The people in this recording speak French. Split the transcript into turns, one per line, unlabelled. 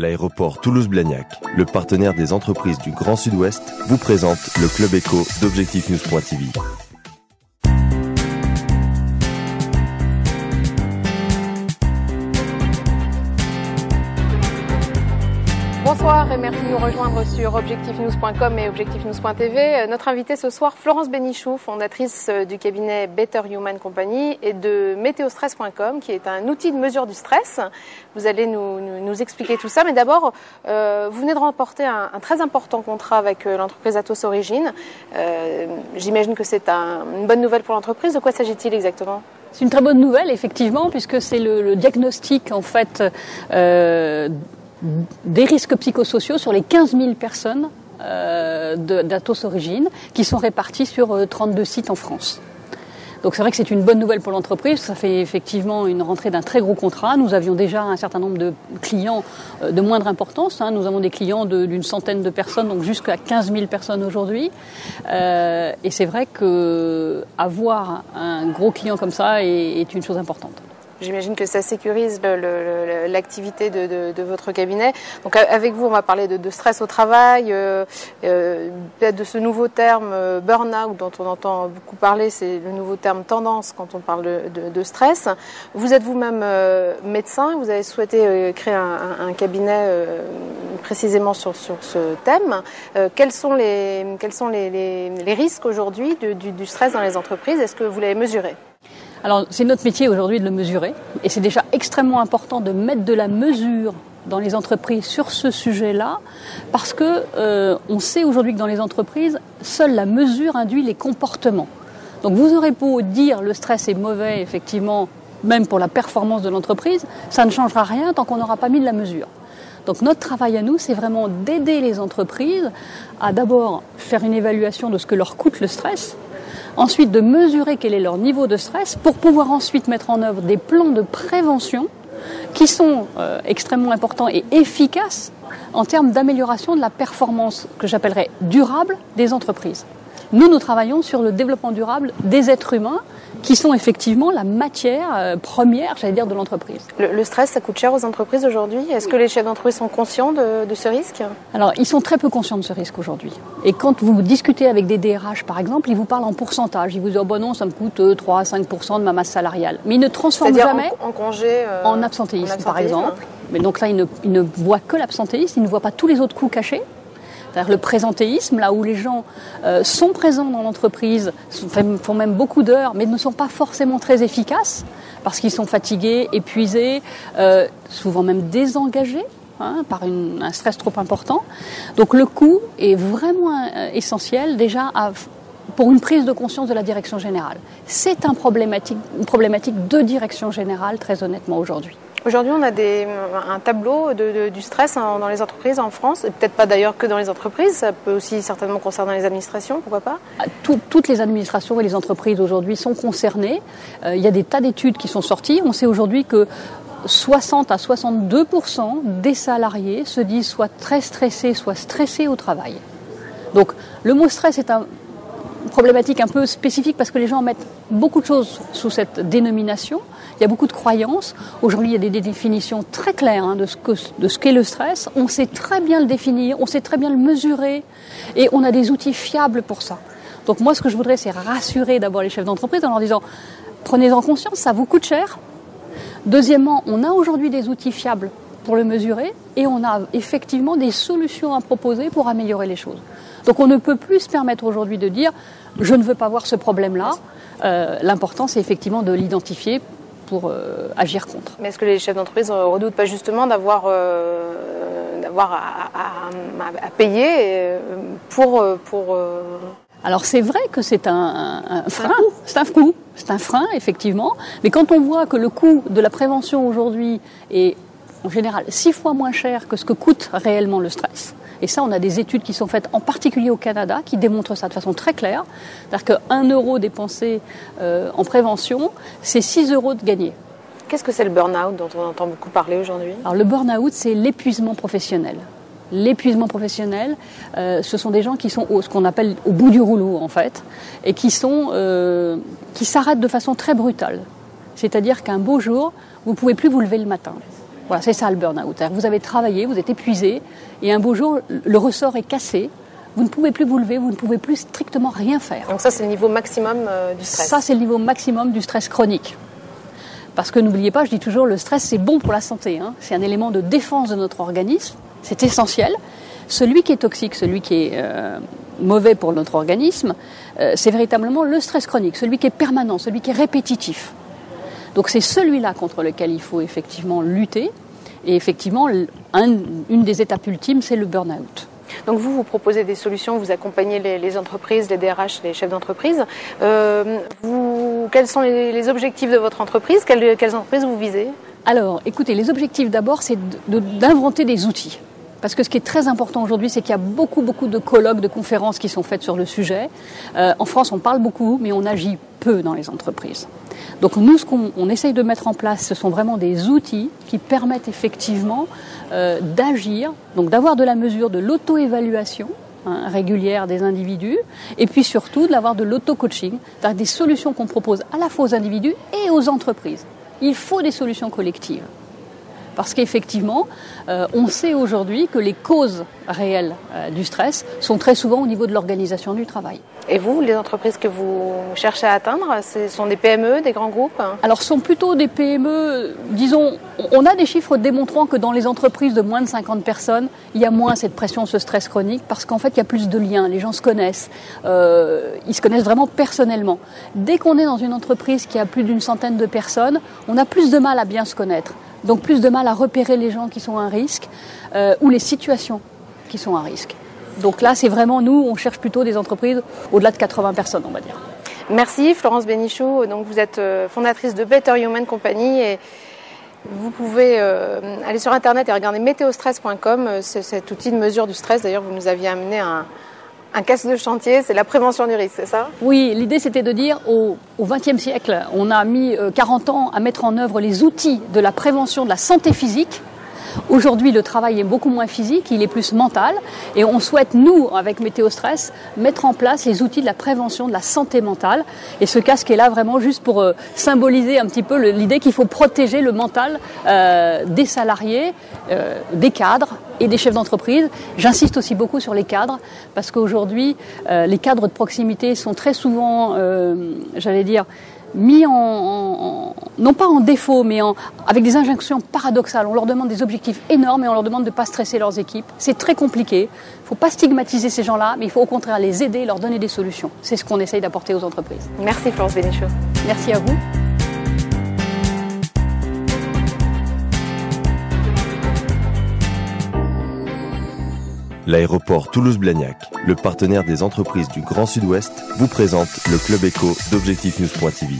L'aéroport Toulouse-Blagnac, le partenaire des entreprises du Grand Sud-Ouest, vous présente le Club Éco d'Objectif-News.tv.
Bonsoir et merci de nous rejoindre sur objectifnews.com et objectifnews.tv. Notre invitée ce soir, Florence Bénichou, fondatrice du cabinet Better Human Company et de Météostress.com, qui est un outil de mesure du stress. Vous allez nous expliquer tout ça, mais d'abord, vous venez de remporter un très important contrat avec l'entreprise Atos Origine. J'imagine que c'est une bonne nouvelle pour l'entreprise. De quoi s'agit-il exactement ?
C'est une très bonne nouvelle, effectivement, puisque c'est le diagnostic, en fait, des risques psychosociaux sur les 15 000 personnes d'Atos Origine qui sont réparties sur 32 sites en France. Donc c'est vrai que c'est une bonne nouvelle pour l'entreprise, ça fait effectivement une rentrée d'un très gros contrat. Nous avions déjà un certain nombre de clients de moindre importance, nous avons des clients d'une centaine de personnes, donc jusqu'à 15 000 personnes aujourd'hui. Et c'est vrai qu'avoir un gros client comme ça est une chose importante.
J'imagine que ça sécurise l'activité de votre cabinet. Donc avec vous, on va parler de stress au travail, peut-être de ce nouveau terme burn-out dont on entend beaucoup parler. C'est le nouveau terme tendance quand on parle de stress. Vous êtes vous-même médecin, vous avez souhaité créer un cabinet précisément sur ce thème. Quels sont les risques aujourd'hui du stress dans les entreprises ? Est-ce que vous l'avez mesuré ?
Alors, c'est notre métier aujourd'hui de le mesurer, et c'est déjà extrêmement important de mettre de la mesure dans les entreprises sur ce sujet-là, parce que on sait aujourd'hui que dans les entreprises, seule la mesure induit les comportements. Donc, vous aurez beau dire le stress est mauvais, effectivement, même pour la performance de l'entreprise, ça ne changera rien tant qu'on n'aura pas mis de la mesure. Donc notre travail à nous, c'est vraiment d'aider les entreprises à d'abord faire une évaluation de ce que leur coûte le stress, ensuite de mesurer quel est leur niveau de stress pour pouvoir ensuite mettre en œuvre des plans de prévention qui sont extrêmement importants et efficaces en termes d'amélioration de la performance que j'appellerais durable des entreprises. Nous travaillons sur le développement durable des êtres humains qui sont effectivement la matière première, j'allais dire, de l'entreprise.
Le stress, ça coûte cher aux entreprises aujourd'hui ? Est-ce que les chefs d'entreprise sont conscients de ce risque ?
Alors, ils sont très peu conscients de ce risque aujourd'hui. Et quand vous discutez avec des DRH, par exemple, ils vous parlent en pourcentage. Ils vous disent « Oh ben non, ça me coûte 3 à 5% de ma masse salariale ». Mais ils ne transforment jamais
en congé
en absentéisme, par exemple. Mais donc là, ils ne voient que l'absentéisme, ils ne voient pas tous les autres coûts cachés. C'est-à-dire le présentéisme, là où les gens sont présents dans l'entreprise, font même beaucoup d'heures, mais ne sont pas forcément très efficaces, parce qu'ils sont fatigués, épuisés, souvent même désengagés, par un stress trop important. Donc le coût est vraiment essentiel déjà pour une prise de conscience de la direction générale. C'est une problématique de direction générale, très honnêtement, aujourd'hui.
Aujourd'hui, on a un tableau du stress dans les entreprises en France, et peut-être pas d'ailleurs que dans les entreprises, ça peut aussi certainement concerner les administrations, pourquoi pas ?
Toutes les administrations et les entreprises aujourd'hui sont concernées. Il y a des tas d'études qui sont sorties. On sait aujourd'hui que 60 à 62% des salariés se disent soit très stressés, soit stressés au travail. Donc le mot stress est une problématique un peu spécifique parce que les gens mettent beaucoup de choses sous cette dénomination. Il y a beaucoup de croyances. Aujourd'hui, il y a des définitions très claires de ce qu'est le stress. On sait très bien le définir, on sait très bien le mesurer et on a des outils fiables pour ça. Donc moi, ce que je voudrais, c'est rassurer d'abord les chefs d'entreprise en leur disant « Prenez-en conscience, ça vous coûte cher ». Deuxièmement, on a aujourd'hui des outils fiables pour le mesurer et on a effectivement des solutions à proposer pour améliorer les choses. Donc on ne peut plus se permettre aujourd'hui de dire « Je ne veux pas voir ce problème-là ». L'important, c'est effectivement de l'identifier pour agir contre.
Mais est-ce que les chefs d'entreprise ne redoutent pas justement d'avoir à payer pour
Alors c'est vrai que c'est un frein, c'est un frein effectivement, mais quand on voit que le coût de la prévention aujourd'hui est en général 6 fois moins cher que ce que coûte réellement le stress, et ça on a des études qui sont faites en particulier au Canada qui démontrent ça de façon très claire, c'est-à-dire qu'un euro dépensé en prévention, c'est 6 euros de gagné.
Qu'est-ce que c'est le burn-out dont on entend beaucoup parler aujourd'hui ?
Alors le burn-out, c'est l'épuisement professionnel. L'épuisement professionnel, ce sont des gens qui sont ce qu'on appelle au bout du rouleau en fait, et qui s'arrêtent de façon très brutale. C'est-à-dire qu'un beau jour, vous ne pouvez plus vous lever le matin. Voilà, c'est ça le burn-out. Vous avez travaillé, vous êtes épuisé, et un beau jour, le ressort est cassé. Vous ne pouvez plus vous lever, vous ne pouvez plus strictement rien faire.
Donc ça, c'est le niveau maximum du stress.
Ça, c'est le niveau maximum du stress chronique. Parce que n'oubliez pas, je dis toujours, le stress, c'est bon pour la santé. Hein. C'est un élément de défense de notre organisme. C'est essentiel. Celui qui est toxique, celui qui est mauvais pour notre organisme, c'est véritablement le stress chronique, celui qui est permanent, celui qui est répétitif. Donc c'est celui-là contre lequel il faut effectivement lutter. Et effectivement, une des étapes ultimes, c'est le burn-out.
Donc vous proposez des solutions, vous accompagnez les entreprises, les DRH, les chefs d'entreprise. Quels sont les objectifs de votre entreprise? Quelles entreprises vous visez?
Alors, écoutez, les objectifs d'abord, c'est d'inventer des outils. Parce que ce qui est très important aujourd'hui, c'est qu'il y a beaucoup de colloques, de conférences qui sont faites sur le sujet. En France, on parle beaucoup, mais on agit peu dans les entreprises. Donc nous, ce qu'on essaye de mettre en place, ce sont vraiment des outils qui permettent effectivement d'agir, donc d'avoir de la mesure de l'auto-évaluation régulière des individus, et puis surtout d'avoir de l'auto-coaching, c'est-à-dire des solutions qu'on propose à la fois aux individus et aux entreprises. Il faut des solutions collectives. Parce qu'effectivement, on sait aujourd'hui que les causes réelles du stress sont très souvent au niveau de l'organisation du travail.
Et vous, les entreprises que vous cherchez à atteindre, ce sont des PME, des grands groupes?
Alors, ce sont plutôt des PME, disons, on a des chiffres démontrant que dans les entreprises de moins de 50 personnes, il y a moins cette pression, ce stress chronique, parce qu'en fait, il y a plus de liens, les gens se connaissent, ils se connaissent vraiment personnellement. Dès qu'on est dans une entreprise qui a plus d'une centaine de personnes, on a plus de mal à bien se connaître. Donc plus de mal à repérer les gens qui sont à risque ou les situations qui sont à risque. Donc là, c'est vraiment nous, on cherche plutôt des entreprises au-delà de 80 personnes, on va dire.
Merci Florence Bénichou. Donc vous êtes fondatrice de Better Human Company et vous pouvez aller sur internet et regarder météostress.com. C'est cet outil de mesure du stress. D'ailleurs, vous nous aviez amené un casse de chantier, c'est la prévention du risque, c'est ça?
Oui, l'idée c'était de dire au XXe siècle, on a mis 40 ans à mettre en œuvre les outils de la prévention de la santé physique. Aujourd'hui, le travail est beaucoup moins physique, il est plus mental. Et on souhaite, nous, avec Météostress, mettre en place les outils de la prévention de la santé mentale. Et ce casque est là vraiment juste pour symboliser un petit peu l'idée qu'il faut protéger le mental des salariés, des cadres et des chefs d'entreprise. J'insiste aussi beaucoup sur les cadres, parce qu'aujourd'hui, les cadres de proximité sont très souvent, j'allais dire, mis non pas en défaut, mais avec des injonctions paradoxales. On leur demande des objectifs énormes et on leur demande de ne pas stresser leurs équipes. C'est très compliqué. Il ne faut pas stigmatiser ces gens-là, mais il faut au contraire les aider, leur donner des solutions. C'est ce qu'on essaye d'apporter aux entreprises.
Merci Florence Bénichou.
Merci à vous.
L'aéroport Toulouse-Blagnac, le partenaire des entreprises du Grand Sud-Ouest, vous présente le Club Éco d'Objectif News.tv.